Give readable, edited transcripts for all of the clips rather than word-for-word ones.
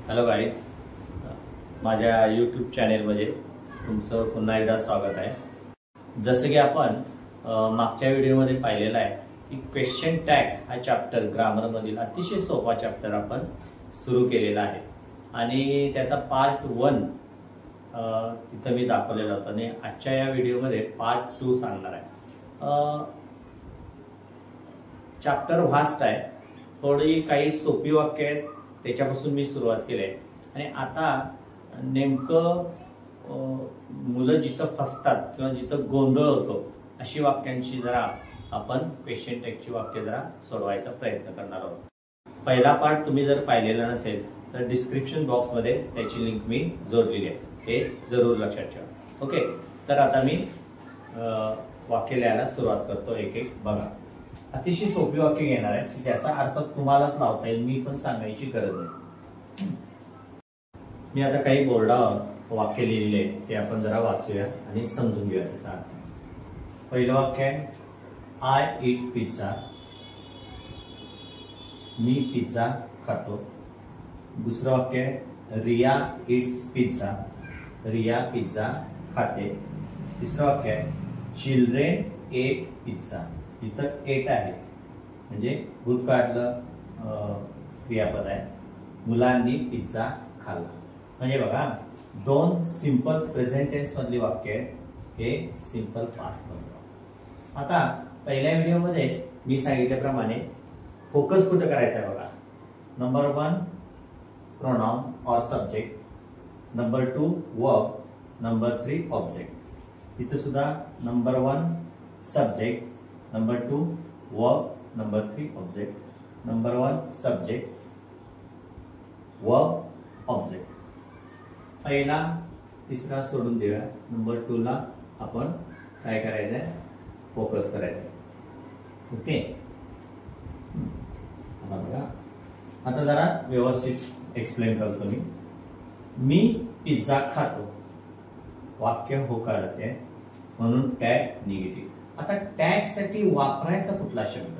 Hello guys, माझ्या YouTube चॅनेलमध्ये तुमचं पुन्हा एकदा स्वागत आहे। जसं की आपण मागच्या व्हिडिओमध्ये पाहिलेलं आहे की क्वेश्चन टॅग हा चॅप्टर ग्रामरमधील अतिशय सोपा चॅप्टर आपण सुरू केलेला आहे आणि त्याचा पार्ट 1 तिथं मी दाखवलेला होता आणि आजच्या या व्हिडिओमध्ये पार्ट 2 सांगणार आहे। चॅप्टर व्हास्ट आहे, थोडी काही सोपी वाक्य आहेत, त्याच्यापासून मी सुरुवात केली आहे आणि आता नेमकं मुलं जिथं फसतात किंवा जिथं गोंधळ होतो अशी वाक्यांची जरा आपण क्वेश्चन टॅगची वाक्य जरा सोडवायचा प्रयत्न करणार आहोत। पहिला पार्ट तुम्ही जर पाहिलेला नसेल तर डिस्क्रिप्शन बॉक्समध्ये त्याची लिंक मी जोडलेली आहे, हे जरूर लक्षात ठेवा। ओके, तर आता मी वाक्य लिहायला सुरुवात करतो। एक एक बघा, अतिशय सोपी वाक्य घेणार आहे की त्याचा अर्थ तुम्हालाच लावता येईल, मी पण सांगायची गरज नाही। मी आता काही बोर्डावर वाक्य लिहिलेले आहे ते आपण जरा वाचूया आणि समजून घेऊया त्याचा अर्थ। पहिलं वाक्य आहे, आय ईट पिझ्झा, मी पिझ्झा खातो। दुसरं वाक्य आहे, Riya eats pizza, Riya pizza खाते। तिसरं वाक्य आहे, चिल्ड्रेन एट पिझ्झा, इथं एट आहे म्हणजे भूतकाळातलं क्रियापद आहे, मुलांनी पिझ्झा खाल्ला। म्हणजे बघा, दोन सिंपल प्रेझेंट टेन्स मधली वाक्य आहेत, हे सिंपल पास्ट मधलं। आता पहिल्या व्हिडिओमध्ये मी सांगितल्याप्रमाणे फोकस कुठं करायचा आहे बघा। नंबर 1 प्रोनाउन और subject, number 2 verb, number 3 object. इथं सुद्धा number 1 subject, number 2 verb, number 3 object, number 1 subject, verb, object. पहिला तिसरा सोडून देऊया, नंबर 2 ला आपण काय करायचंय, फोकस करायचंय। ओके, आता बघा, आता जरा व्यवस्थित एक्सप्लेन करतो मी पिझ्झा खातो, वाक्य होकार आहे म्हणून टॅग निगेटिव्ह। आता टॅग साठी वापरायचा कुठला शब्द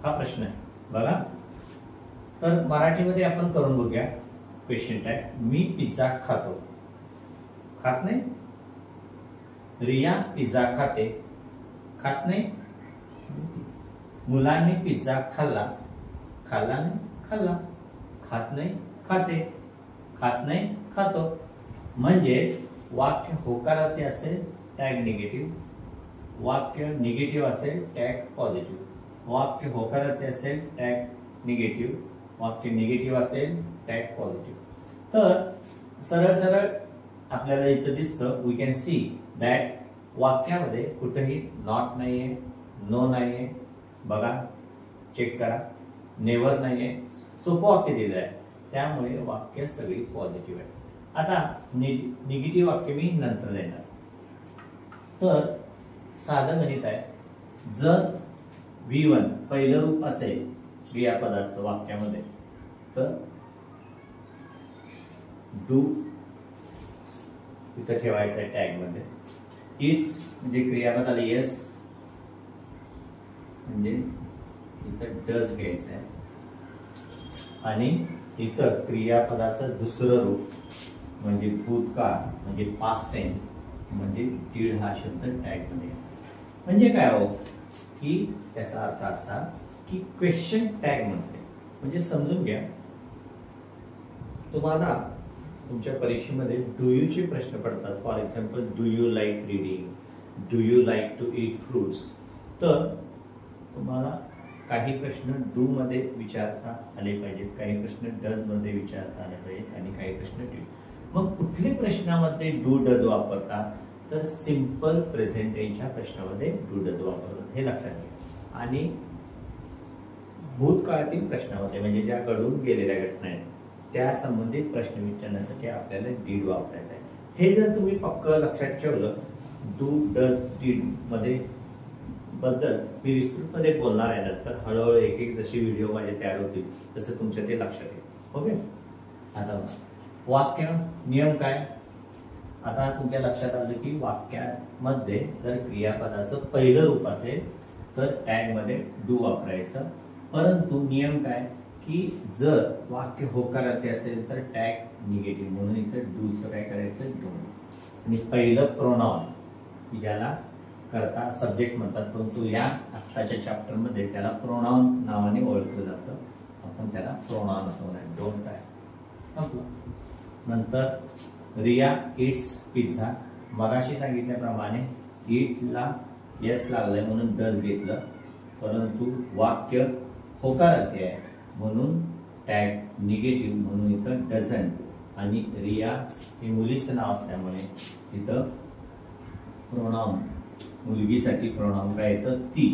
हा प्रश्न आहे बघा। तर मराठीमध्ये आपण करून बघूया क्वेश्चन टॅग, मी पिझ्झा खातो, खात नाही। रिया पिझ्झा खाते, खात नाही। मुलांनी पिझ्झा खाल्ला, खाल्ला नाही, खाल्ला। खात नाही, खाते, खात नाही, खातो। म्हणजे वाक्य होकारार्थी असेल टॅग निगेटिव्ह, वाक्य निगेटिव्ह असेल टॅग पॉझिटिव्ह, वाक्य होकारार्थी असेल टॅग निगेटिव्ह, वाक्य निगेटिव्ह असेल टॅग पॉझिटिव्ह। तर सरळ सरळ आपल्याला इथं दिसतं, वी कॅन सी दॅट वाक्यामध्ये कुठेही नॉट नाहीये, नो नाहीये, बघा चेक करा, नेव्हर नाहीये, सोपं वाक्य दिलं आहे, त्यामुळे वाक्य सगळी पॉझिटिव्ह आहे। आता निगेटिव्ह वाक्य मी नंतर देणार। तर साधं गणित आहे, जर V1 पहिलं रूप असेल क्रियापदाचं वाक्यामध्ये तर डू इथं ठेवायचं आहे टॅग मध्ये। इट्स म्हणजे क्रियापद आलं येस, म्हणजे इथं डज घ्यायचं आहे आणि इथं क्रियापदाचं दुसरं रूप म्हणजे भूतकाळ म्हणजे पास्ट टेन्स म्हणजे डीड हा शब्द टॅग मध्ये। म्हणजे काय हो की त्याचा अर्थ असा की क्वेश्चन टॅग म्हणजे समजून घ्या, तुम्हाला तुमच्या परीक्षेमध्ये डू यू चे प्रश्न पडतात। For example, do you like reading, do you like to eat fruits. तर तुम्हाला काही प्रश्न डू मध्ये विचारता आले पाहिजेत, काही प्रश्न डज मध्ये विचारता आले पाहिजेत आणि काही प्रश्न डू। मग कुठल्या प्रश्नामध्ये डू डज वापरतात तर सिंपल प्रेझेंट टेन्सच्या प्रश्नामध्ये डू डज वापरतात, हे लक्षात घ्या। आणि भूतकाळातील प्रश्नामध्ये म्हणजे ज्या घडून गेलेल्या घटना आहेत त्या संबंधित प्रश्न विचारण्यासाठी आपल्याला डीड वापरायचा आहे। हे जर तुम्ही पक्क लक्षात ठेवलं, डू डज डीड मध्ये बद्दल मी विस्तृत मध्ये बोलणार आहे नंतर, हळूहळू एक एक जशी व्हिडिओ माझे तयार होतील तसं तुमच्या ते लक्षात येईल। ओके, आता वाक्य नियम काय, आता तुमच्या लक्षात आलं की वाक्यामध्ये जर क्रियापदाचं पहिलं रूप असेल तर टॅग मध्ये डू वापरायचं, परंतु नियम काय की जर वाक्य होकारार्थी असेल तर टॅग निगेटिव्ह, म्हणून इथं डूचं काय करायचं, डोंट. आणि पहिलं प्रोनाउन ज्याला करता सब्जेक्ट म्हणतात, परंतु या आत्ताच्या चॅप्टर मध्ये त्याला प्रोनाउन नावाने ओळखलं जातं. आपण त्याला प्रोनाउन असं म्हणूया, डोंट काय आपलं. नंतर रिया इट्स पिझ्झा. मगाशी सांगितल्याप्रमाणे इटला यस लागलंय म्हणून डज घेतलं, परंतु वाक्य होकारार्थी आहे म्हणून टॅग निगेटिव्ह, म्हणून इथं डझंट. आणि रिया हे मुलीचं नाव असल्यामुळे इथं प्रोनाउन, मुलगीसाठी प्रोनाउन काय येतं, ती,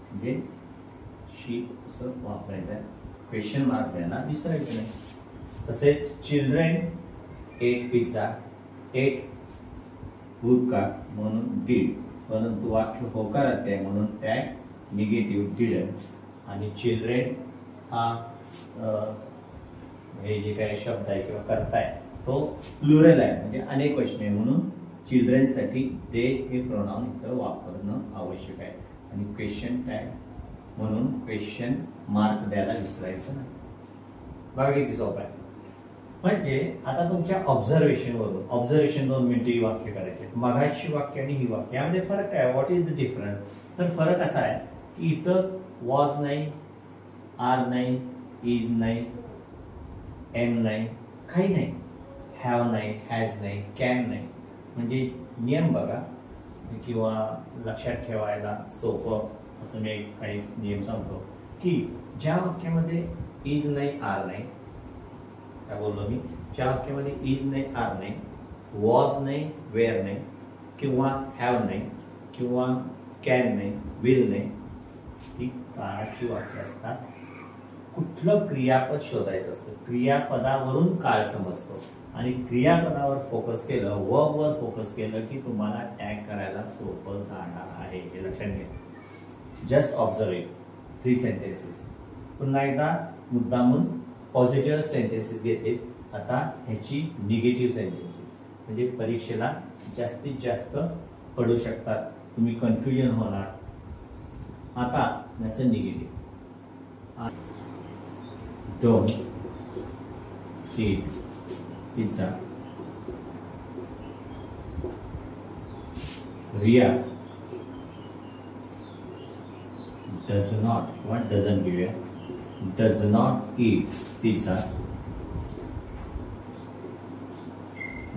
म्हणजे शी असं वापरायचं आहे. क्वेश्चन मार्क द्यायला विसरायचं नाही. तसेच चिल्ड्रन एट पिझ्झा, एट भूतकाळ म्हणून डीड, परंतु वाक्य होकारार्थी आहे म्हणून टॅग निगेटिव्ह डिडंट. आणि चिल्ड्रन हा हे जे काही शब्द आहे किंवा करता आहे तो प्लुरल आहे, म्हणजे अनेक वचने आहे, म्हणून चिल्ड्रनसाठी दे हे प्रोनाउन इथं वापरणं आवश्यक आहे. आणि क्वेश्चन टॅग म्हणून क्वेश्चन मार्क द्यायला विसरायचं नाही. बघा किती सोपं आहे. म्हणजे आता तुमच्या ऑब्झर्वेशन वरून, ऑब्झर्वेशन 2 मिनिटं ही वाक्य करायचे, मगाची वाक्य आणि ही वाक्य यामध्ये फरक काय, व्हॉट इज द डिफरन्स. तर फरक असा आहे की इथं वॉज नाही, आर नाही, इज नाही, एम नाही, काही नाही, हॅव नाही, हॅज नाही, कॅन नाही. म्हणजे नियम बघा किंवा लक्षात ठेवायला सोपं असं मी काही नियम सांगतो की ज्या वाक्यामध्ये इज नाही, आर नाही, काय बोललो मी, ज्या वाक्यामध्ये इज नाही, आर नाही, वॉज नाही, वेअर नाही, किंवा हॅव नाही, किंवा कॅन नाही, विल नाही, ही काळाची वाक्य असतात. कुठलं क्रियापद शोधायचं असतं, क्रियापदावरून काळ समजतो आणि क्रियापदावर फोकस केलं, वर्बवर फोकस केलं की तुम्हाला टॅग करायला सोपं जाणार आहे, हे लक्षात घ्या. Just observe it. 3 सेंटेन्सेस. पुन्हा एकदा मुद्दामून पॉझिटिव्ह सेंटेन्सेस घेतले, आता ह्याची निगेटिव्ह सेंटेन्सेस, म्हणजे परीक्षेला जास्तीत जास्त पडू शकतात, तुम्ही कन्फ्युजन होणार. आता याचं negative, don't eat pizza. Riya does not, what doesn't give you, does not eat pizza.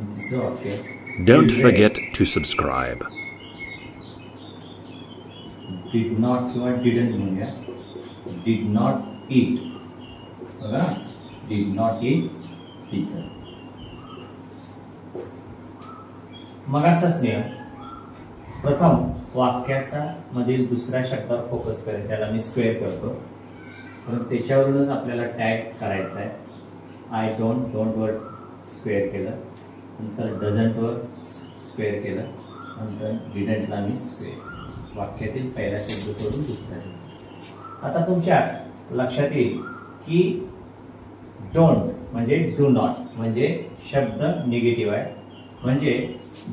This is okay. Don't forget to subscribe. Did not किंवा didn't म्हणूया, did not eat, बघा, did not eat pizza. मगाचाच नियम, प्रथम वाक्याचा मधील दुसऱ्या शब्दावर focus करेल, त्याला मी स्क्वेअर करतो, पण त्याच्यावरूनच आपल्याला टॅग करायचा आहे. आय डोंट, डोंट वर स्क्वेअर केलं, नंतर डझंट वर स्क्वेअर केलं, नंतर डिडंटला मी स्क्वेअर. वाक्यातील पहिला शब्द सोडून दुसरा शब्द. आता तुमच्या लक्षात येईल की डोंट म्हणजे डू नॉट, म्हणजे शब्द निगेटिव्ह आहे, म्हणजे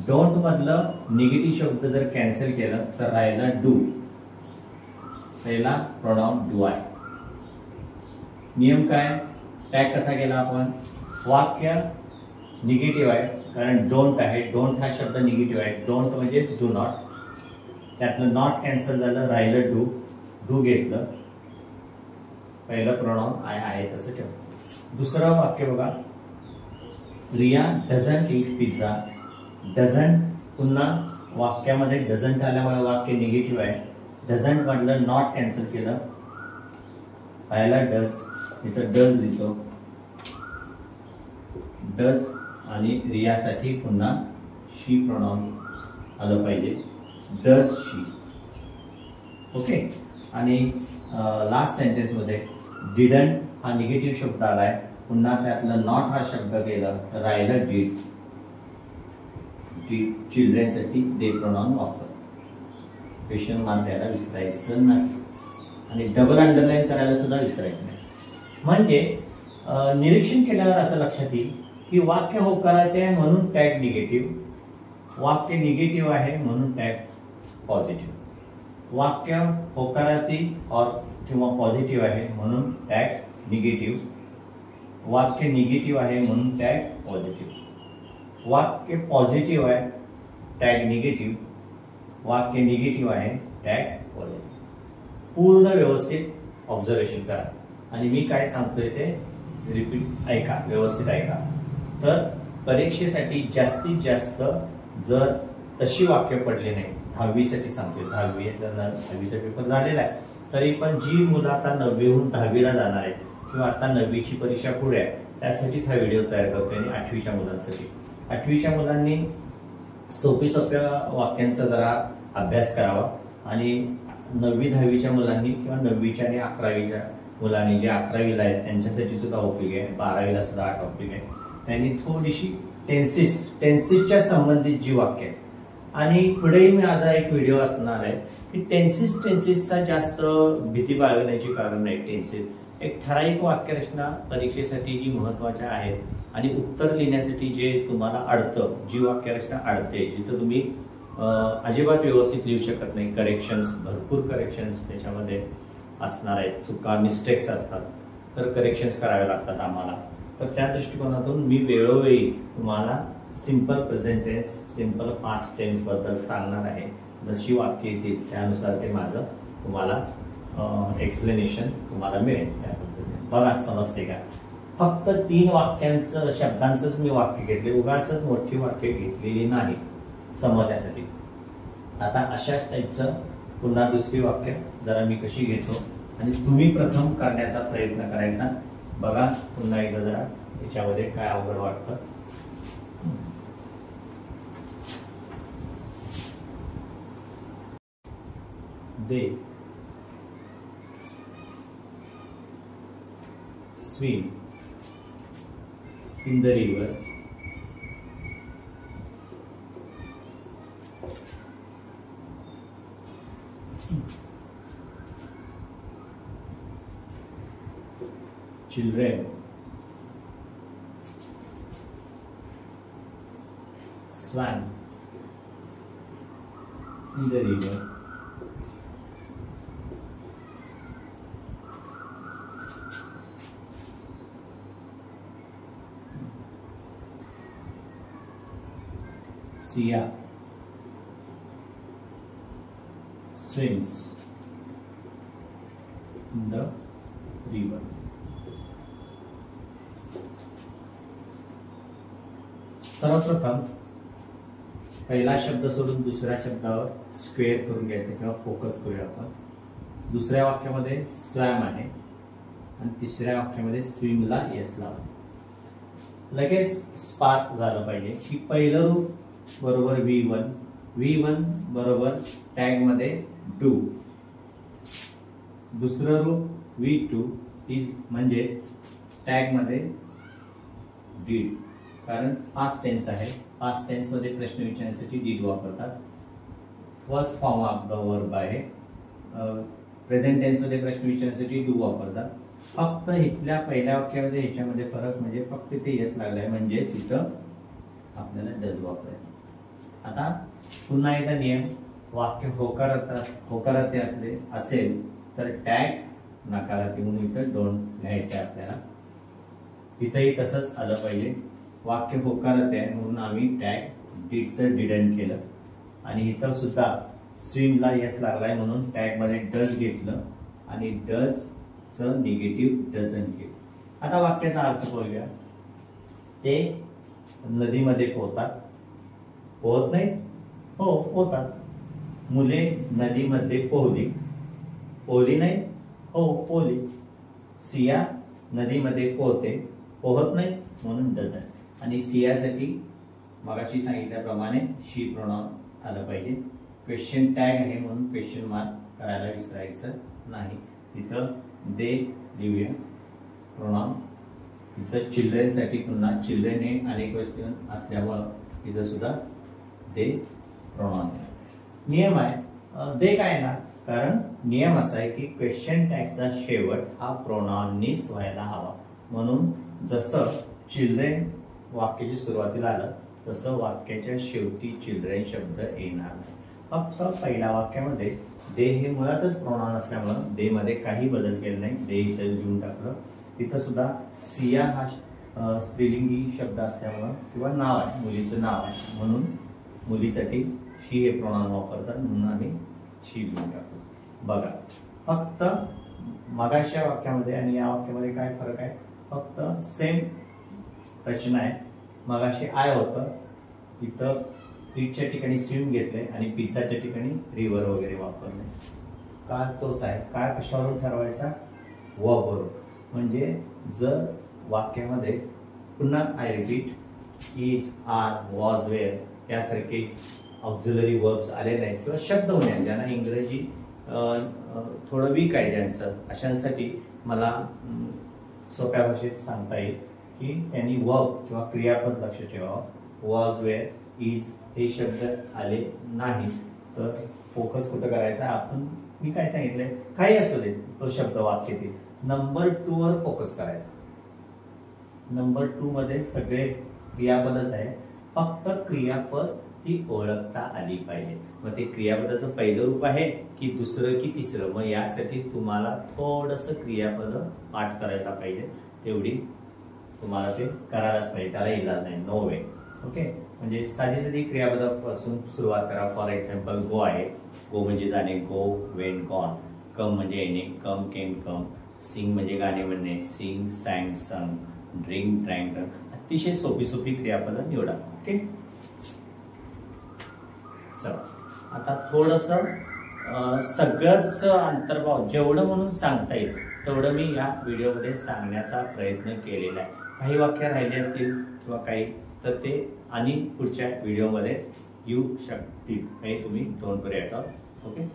डोंट मधलं निगेटिव्ह शब्द जर कॅन्सल केलं तर राहिला डू, पहिला प्रोनाउन डू आहे. नियम काय, टॅग कसा केला आपण, वाक्य निगेटिव्ह आहे कारण डोंट आहे, डोंट हा शब्द निगेटिव्ह आहे, डोंट म्हणजेच डू नॉट, त्यातलं नॉट कॅन्सल झालं, राहिलं डू, डू घेतलं, पहिलं प्रोनाउन आय आहे तसं ठेव. दुसरं वाक्य बघा, Riya doesn't eat pizza. Doesn't पुन्हा वाक्यामध्ये डझंट आल्यामुळे वाक्य निगेटिव्ह आहे, डझंट म्हटलं नॉट कॅन्सल केलं, राहिला डज, इथं डज लिहितो, डज. आणि रियासाठी पुन्हा शी प्रोनाउन आलं पाहिजे, डज शी. ओके. आणि लास्ट सेंटेन्स मध्ये डिडंट हा निगेटिव्ह शब्द आलाय, पुन्हा त्यातलं नॉट हा शब्द केला तर राहिलं डीड. चिल्ड्रनसाठी दे प्रोनाउन वापर. क्वेश्चन मार्क द्यायला विसरायचं नाही आणि डबल अंडरलाईन करायला सुद्धा विसरायचं नाही. म्हणजे निरीक्षण केल्यावर असं लक्षात येईल की वाक्य होकारार्थी आहे म्हणून टॅग निगेटिव्ह, वाक्य निगेटिव्ह आहे म्हणून टॅग पॉझिटिव्ह, वाक्य होकारार्थी और किंवा पॉझिटिव्ह आहे म्हणून टॅग निगेटिव्ह, वाक्य निगेटिव्ह आहे म्हणून टॅग पॉझिटिव्ह, वाक्य पॉझिटिव्ह आहे टॅग निगेटिव्ह, वाक्य निगेटिव्ह आहे टॅग पॉझिटिव्ह. पूर्ण व्यवस्थित ऑब्झर्वेशन करा आणि मी काय सांगतोय ते रिपीट ऐका, व्यवस्थित ऐका. तर परीक्षेसाठी जास्तीत जास्त जर तशी वाक्य पडले नाही, 10वी साठी सांगतोय, 10वीचा पेपर झालेला आहे, तरी पण जी मुलं आता 9वीहून 10वीला जाणार आहेत किंवा आता 9वीची परीक्षा पुढे आहे त्यासाठीच हा व्हिडिओ तयार करतोय. आणि 8वीच्या मुलांसाठी, 8वीच्या मुलांनी सोप्या वाक्यांचा जरा अभ्यास करावा आणि 9वी 10वीच्या मुलांनी किंवा 9वीच्या आणि 11वीच्या मुलांनी जे 11वीला आहेत त्यांच्यासाठी सुद्धा उपयोग आहे, 12वीला सुद्धा हा टॉपिक आहे. त्यांनी थोडीशी टेन्सेसच्या संबंधित जी वाक्य आहेत आणि पुढे मी आता एक व्हिडिओ असणार आहे की टेन्सेसचा जास्त भीती बाळगण्याची कारण नाही. टेन्सेस एक ठराविक वाक्यरचना परीक्षेसाठी जी महत्वाच्या आहेत आणि उत्तर लिहिण्यासाठी जे तुम्हाला अडतं, जी वाक्यरचना अडते, जिथं तुम्ही अजिबात व्यवस्थित लिहू शकत नाही, करेक्शन्स, भरपूर करेक्शन्स त्याच्यामध्ये असणार आहेत, चुका मिस्टेक्स असतात, तर करेक्शन्स करावे लागतात आम्हाला. तर त्या दृष्टिकोनातून मी वेळोवेळी तुम्हाला simple present tense, simple past tense बद्दल सांगणार आहे. जशी वाक्य येतील त्यानुसार ते माझं तुम्हाला एक्सप्लेनेशन तुम्हाला मिळेल. त्या पद्धतीने बघा, समजते का? फक्त 3 वाक्यांचं शब्दांचंच मी वाक्य घेतले, उगाचच मोठी वाक्य घेतलेली नाही समजण्यासाठी. आता अशाच टाईपचं पुन्हा दुसरी वाक्य जरा मी कशी घेतो आणि तुम्ही प्रथम करण्याचा प्रयत्न करायचा. बघा पुन्हा एकदा जरा याच्यामध्ये काय अवघड वाटतं. They swim in the river children swam in the river Sia swims in the river. सर्वप्रथम पहिला शब्द सोडून दुसऱ्या शब्दावर स्क्वेअर करून घ्यायचं किंवा फोकस करूया आपण. दुसऱ्या वाक्यामध्ये स्वॅम आहे आणि तिसऱ्या वाक्यामध्ये स्विमला येस लावा. लगेच स्पार्क झालं पाहिजे की पहिलं रूप बरोबर V1 बरोबर टॅग मध्ये डू, दुसरं रूप V2 इज म्हणजे टॅग मध्ये डीड, कारण पास्ट टेन्स आहे. पास्ट टेन्स मध्ये प्रश्न विचारण्यासाठी डीड वापरतात. First form of the verb आहे. प्रेझेंट टेन्स मध्ये प्रश्न विचारण्यासाठी डू वापरतात. फक्त इथल्या पहिल्या वाक्यामध्ये ह्याच्यामध्ये फरक म्हणजे फक्त इथे येस लागलाय, म्हणजेच इथं आपल्याला डज वापरायचं. आता पुन्हा एकदा नियम, वाक्य होकारार्थी असेल तर टॅग नकारार्थी म्हणून इथं डोंट लिहायचं आहे आपल्याला. इथंही तसंच आलं पाहिजे. वाक्य होकारार्थी आहे म्हणून आम्ही टॅग डीडचं डिडंट केलं आणि इथं सुद्धा स्विमला येस लागलाय म्हणून टॅग मध्ये डज घेतलं आणि डजचं निगेटिव्ह डझंट केलं. आता वाक्याचा अर्थ पाहूया. ते नदीमध्ये पोहतात, पोहत नाही, हो पोहतात. मुले नदीमध्ये पोहली नाही, हो पोहली. सिया नदीमध्ये पोहते, पोहत नाही म्हणून डझंट. आणि सियासाठी मगाशी सांगितल्याप्रमाणे शी प्रोनाउन आलं पाहिजे. क्वेश्चन टॅग आहे म्हणून क्वेश्चन मार्क करायला विसरायचं नाही. तिथं दे लिहूया प्रोनाउन. इथं चिल्ड्रेनसाठी पुन्हा चिल्ड्रेन हे अनेक क्वेश्चन असल्यामुळं इथं सुद्धा दे प्रोनाउन. नियम आहे दे काय ना, कारण नियम असा आहे की क्वेश्चन टॅगचा शेवट हा प्रोनाउननीच व्हायला हवा. म्हणून जसं चिल्ड्रेन वाक्याच्या सुरुवातीला आलं तसं वाक्याच्या शेवटी चिल्ड्रेन शब्द येणार नाही. फक्त पहिल्या वाक्यामध्ये दे हे मुळातच प्रोनाउन असल्यामुळं दे मध्ये काही बदल केले नाही, दे इथं लिहून टाकलं. तिथं सुद्धा सिया हा स्त्रीलिंगी शब्द असल्यामुळं किंवा नाव आहे, मुलीचं नाव आहे म्हणून मुलीसाठी शी हे प्रोनाउन वापरतात, म्हणून आम्ही शी लिहून टाकतो. बघा फक्त मगाशा वाक्यामध्ये आणि या वाक्यामध्ये काय फरक आहे, फक्त सेम रचना आहे. मगाशी आय होतं, इथं ईटच्या ठिकाणी स्विम घेतले आणि पिझ्झाच्या ठिकाणी रिव्हर वगैरे वापरले. काळ तोच आहे. काळ कशावरून ठरवायचा, वर्बवरून. म्हणजे जर वाक्यामध्ये पुन्हा I repeat is, are, was, were यासारखे ऑक्झिलरी वर्ब्स आले नाहीत किंवा शब्द होणे ज्यांना इंग्रजी थोडं वीक आहे ज्यांचं, अशांसाठी मला सोप्या भाषेत सांगता येईल की त्यांनी वर्ब किंवा क्रियापद लक्ष ठेवावं. वॉज, वेअर, इज हे शब्द आले नाही तर फोकस कुठं करायचा, आपण मी काय सांगितलंय काही असू दे तो शब्द वाक्यातील नंबर 2 वर फोकस करायचा. नंबर 2 मध्ये सगळे क्रियापदच आहे, फक्त क्रियापद ती ओळखता आली पाहिजे. मग ते क्रियापदाचं पहिलं रूप आहे की दुसरं की तिसरं, मग यासाठी तुम्हाला थोडंसं क्रियापद पाठ करायला पाहिजे, तेवढी तुम्हाला ते करायलाच पाहिजे, त्याला इलाज नाही, नो वे. ओके, म्हणजे साधी साधी क्रियापदापासून सुरुवात करा. फॉर एक्झाम्पल गो आहे, गो म्हणजे जाणे, गो, वेन, गॉन. कम म्हणजे येणे, कम, केम, कम. सिंग म्हणजे गाणे म्हणणे, सिंग, सॅंग, संग. Drink, drank. अतिशय सोपी सोपी क्रियापदं निवडा. ओके, चला आता थोडंसं सगळंच अंतर्भाव जेवढं म्हणून सांगता येईल तेवढं मी या व्हिडिओमध्ये सांगण्याचा प्रयत्न केलेला आहे. काही वाक्य राहिले असतील किंवा काही तर ते आणि पुढच्या व्हिडिओमध्ये येऊ शकतील, काही तुम्ही don't worry at all. Okay,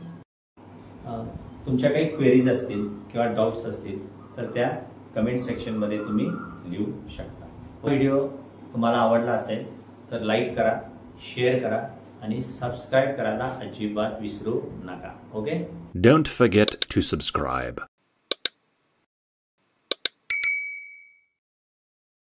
तुमच्या काही क्वेरीज असतील किंवा डाऊट्स असतील तर त्या कमेंट सेक्शनमध्ये तुम्ही लिहू शकता. व्हिडिओ तुम्हाला आवडला असेल तर लाईक करा, शेअर करा आणि सबस्क्राईब करायला अजिबात विसरू नका. Okay, Don't forget to subscribe.